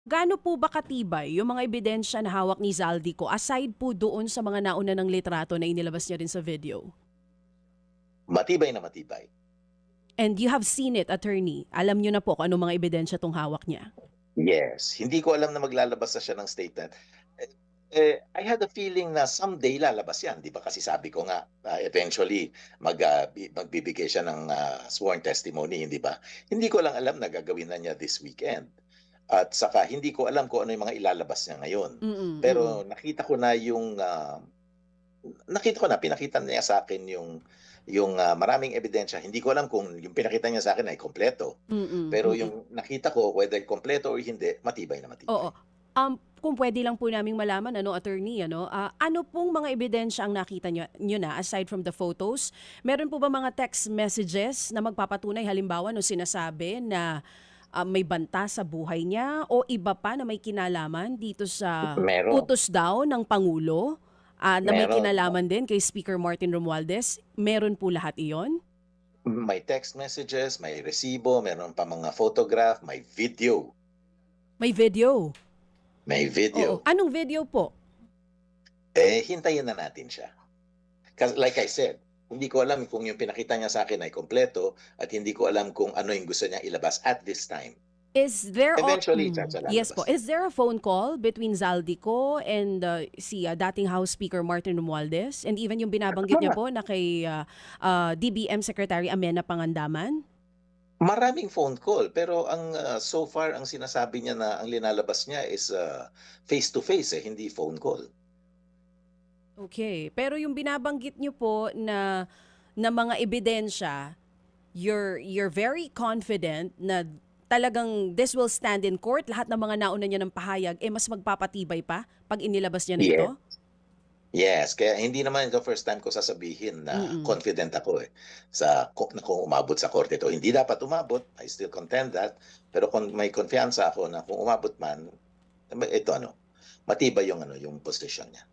Gaano po ba katibay yung mga ebidensya na hawak ni Zaldico aside po doon sa mga nauna ng litrato na inilabas niya rin sa video? Matibay na matibay. And you have seen it, attorney. Alam niyo na po kung anong mga ebidensya 'tong hawak niya? Yes, hindi ko alam na maglalabas na siya ng statement. I had a feeling na someday lalabas 'yan, 'di ba? Kasi sabi ko nga, eventually magbibigay siya ng, sworn testimony, hindi ba? Hindi ko lang alam na gagawin na niya this weekend at saka hindi ko alam kung ano yung mga ilalabas niya ngayon. Mm, mm. Pero nakita ko na pinakita niya sa'kin yung maraming ebidensya. Hindi ko alam kung yung pinakita niya sa'kin ay kumpleto. Mm, Pero mm. yung nakita ko whether kumpleto or hindi, matibay na Oo. matibay. Kung puwede lang po naming malaman ano, attorney ano, ano pong mga ebidensya ang nakita niyo na aside from the photos? Meron po ba mga text messages na magpapatunay halimbawa no sinasabi na, may banta sa buhay niya o iba pa na may kinalaman dito sa Meron, utos daw ng pangulo, na may meron. kinalaman din kay Speaker Martin Romualdez? Meron po lahat iyon? May text messages, may resibo, meron pa mga photograph, may video, May video? may Oo. video. Anong video po? Hintayin na natin siya. Kasi like I said, hindi ko alam kung yung pinakita niya sa akin ay kumpleto at hindi ko alam kung ano yung gusto niya ilabas at this time. Is there Eventually, yes po. lalabas. Is there a phone call between Zaldico and si dating House Speaker Martin Romualdez? And even yung binabanggit niya po na kay DBM Secretary Amena Pangandaman? Maraming phone call pero so far ang sinasabi niya na ang linalabas niya is, face to face, hindi phone call. Okay. Pero yung binabanggit niyo po na mga ebidensya, you're very confident na talagang this will stand in court, lahat ng mga nauna niya ng pahayag, mas magpapatibay pa pag inilabas niya na ito? Yes. Yes, kaya hindi naman ito first time ko sasabihin na Mm. confident ako, na kung umabot sa korte 'to. Hindi dapat umabot, I still contend that, pero kung may kumpiyansa ako na kung umabot man, ito matibay yung yung posisyon niya.